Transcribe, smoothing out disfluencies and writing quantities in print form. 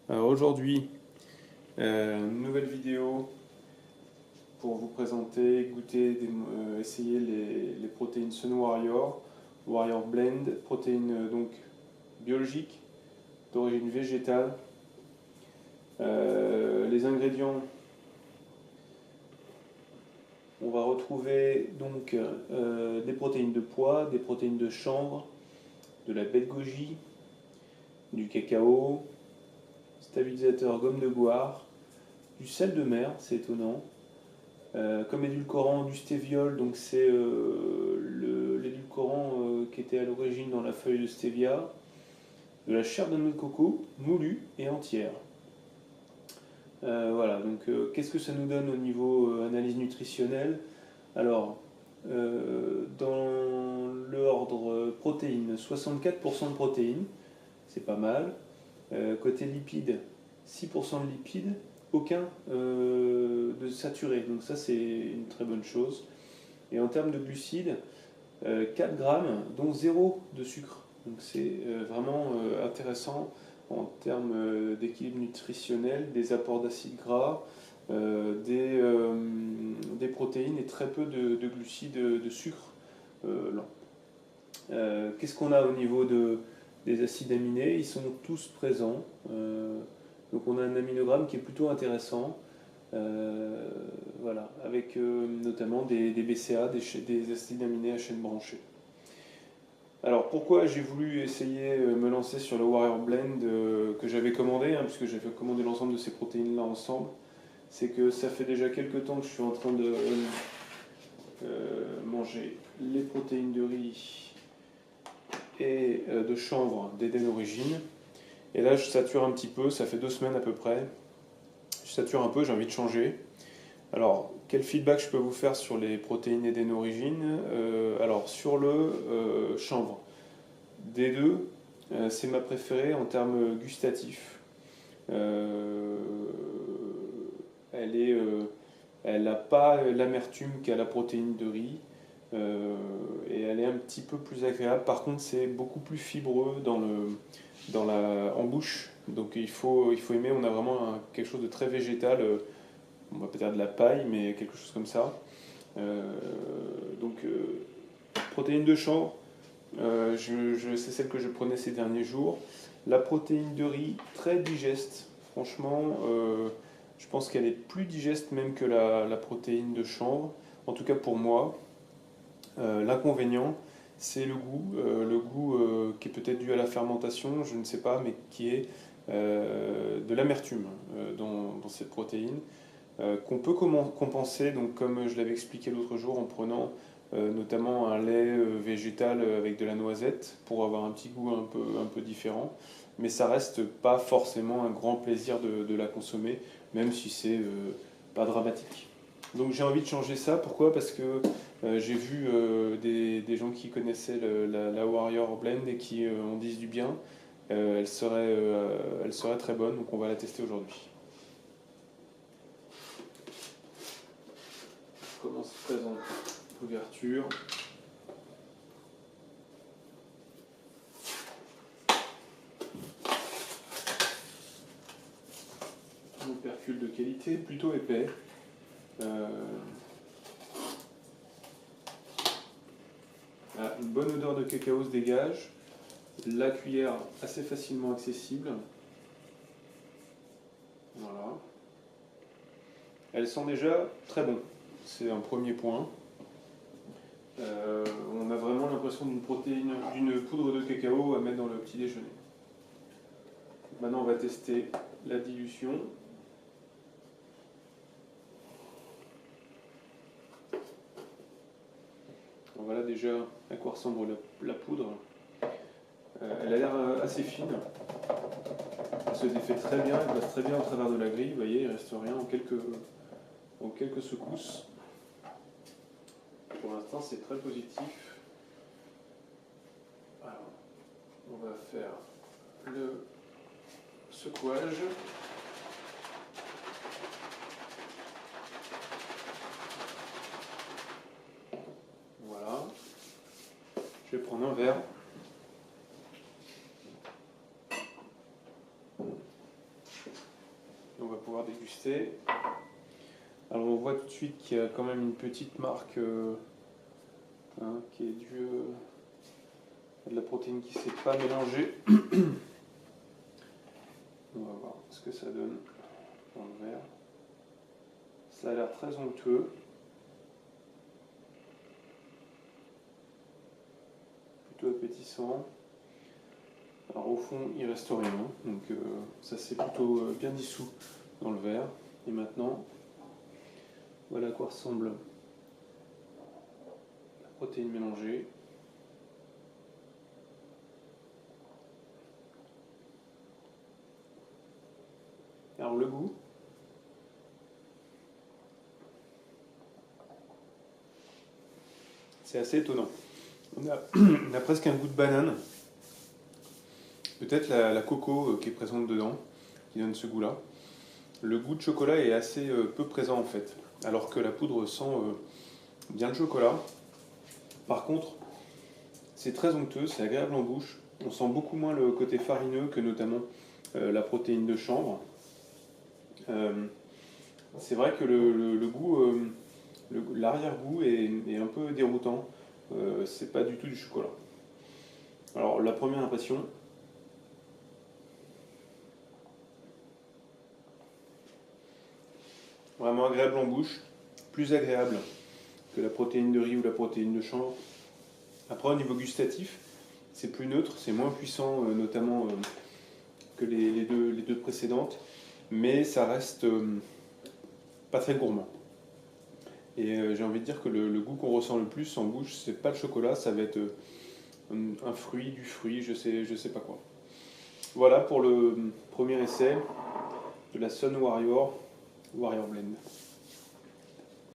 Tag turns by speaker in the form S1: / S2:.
S1: Alors aujourd'hui, une nouvelle vidéo pour vous présenter, goûter, essayer les protéines Sun Warrior, Warrior Blend, protéines donc biologiques d'origine végétale. Les ingrédients, on va retrouver donc des protéines de pois, des protéines de chanvre, de la baie de goji, du cacao, stabilisateur gomme de guar, du sel de mer, c'est étonnant. Comme édulcorant du stéviol, donc c'est l'édulcorant qui était à l'origine dans la feuille de stevia, de la chair de noix de coco, moulue et entière. Voilà, donc qu'est-ce que ça nous donne au niveau analyse nutritionnelle? Alors, dans l'ordre protéines, 64% de protéines, c'est pas mal. Côté lipides, 6% de lipides, aucun de saturé. Donc ça c'est une très bonne chose. Et en termes de glucides, 4 grammes, dont 0 de sucre. Donc c'est vraiment intéressant en termes d'équilibre nutritionnel, des apports d'acides gras, des protéines et très peu de glucides, de sucre lent. Qu'est-ce qu'on a au niveau des acides aminés? Ils sont tous présents. Donc on a un aminogramme qui est plutôt intéressant. Voilà, avec notamment des BCA, des acides aminés à chaîne branchée. Alors pourquoi j'ai voulu essayer me lancer sur le Warrior Blend que j'avais commandé, hein, puisque j'avais commandé l'ensemble de ces protéines là ensemble, c'est que ça fait déjà quelques temps que je suis en train de manger les protéines de riz et de chanvre d'Eden Origine. Et là, je sature un petit peu, ça fait 2 semaines à peu près. Je sature un peu, j'ai envie de changer. Alors, quel feedback je peux vous faire sur les protéines Eden Origine? Alors, sur le chanvre, des deux, c'est ma préférée en termes gustatifs. Euh, elle n'a pas l'amertume qu'a la protéine de riz. Et elle est un petit peu plus agréable. Par contre, c'est beaucoup plus fibreux en bouche. Donc il faut aimer, on a vraiment quelque chose de très végétal. On va peut-être de la paille, mais quelque chose comme ça. Euh, donc, protéine de chanvre, c'est celle que je prenais ces derniers jours. La protéine de riz, très digeste. Franchement, je pense qu'elle est plus digeste même que la protéine de chanvre. En tout cas pour moi. L'inconvénient, c'est le goût qui est peut-être dû à la fermentation, je ne sais pas, mais qui est de l'amertume dans cette protéine, qu'on peut compenser, donc comme je l'avais expliqué l'autre jour, en prenant notamment un lait végétal avec de la noisette pour avoir un petit goût un peu différent. Mais ça reste pas forcément un grand plaisir de la consommer, même si c'est pas dramatique. Donc j'ai envie de changer ça. Pourquoi? Parce que j'ai vu des gens qui connaissaient la Warrior Blend et qui en disent du bien. Elle serait très bonne, donc on va la tester aujourd'hui. Comment se présente l'ouverture? Un opercule de qualité, plutôt épais. Euh, une bonne odeur de cacao se dégage. La cuillère assez facilement accessible. Voilà. Elle sent déjà très bon. C'est un premier point. On a vraiment l'impression d'une poudre de cacao à mettre dans le petit déjeuner. Maintenant, on va tester la dilution. Voilà déjà à quoi ressemble la poudre. Elle a l'air assez fine. Elle se défait très bien, elle passe très bien au travers de la grille. Vous voyez, il ne reste rien en quelques secousses. Pour l'instant, c'est très positif. Alors, on va faire le secouage. Voilà. Je vais prendre un verre. déguster. Alors on voit tout de suite qu'il y a quand même une petite marque qui est due à de la protéine qui ne s'est pas mélangée. On va voir ce que ça donne dans le verre. Ça a l'air très onctueux. Plutôt appétissant. Alors au fond il reste rien, donc ça s'est plutôt bien dissous dans le verre. Et maintenant, voilà à quoi ressemble la protéine mélangée. Alors le goût, c'est assez étonnant. On a presque un goût de banane. Peut-être la coco qui est présente dedans, qui donne ce goût-là. Le goût de chocolat est assez peu présent en fait, alors que la poudre sent bien le chocolat. Par contre, c'est très onctueux, c'est agréable en bouche. On sent beaucoup moins le côté farineux que notamment la protéine de chanvre. C'est vrai que le goût, l'arrière-goût est un peu déroutant. C'est pas du tout du chocolat. Alors la première impression, vraiment agréable en bouche, plus agréable que la protéine de riz ou la protéine de chanvre. Après, au niveau gustatif, c'est plus neutre, c'est moins puissant, notamment que les deux précédentes, mais ça reste pas très gourmand. Et j'ai envie de dire que le goût qu'on ressent le plus en bouche, c'est pas le chocolat, ça va être un fruit, du fruit, je sais pas quoi. Voilà pour le premier essai de la Sun Warrior Blend.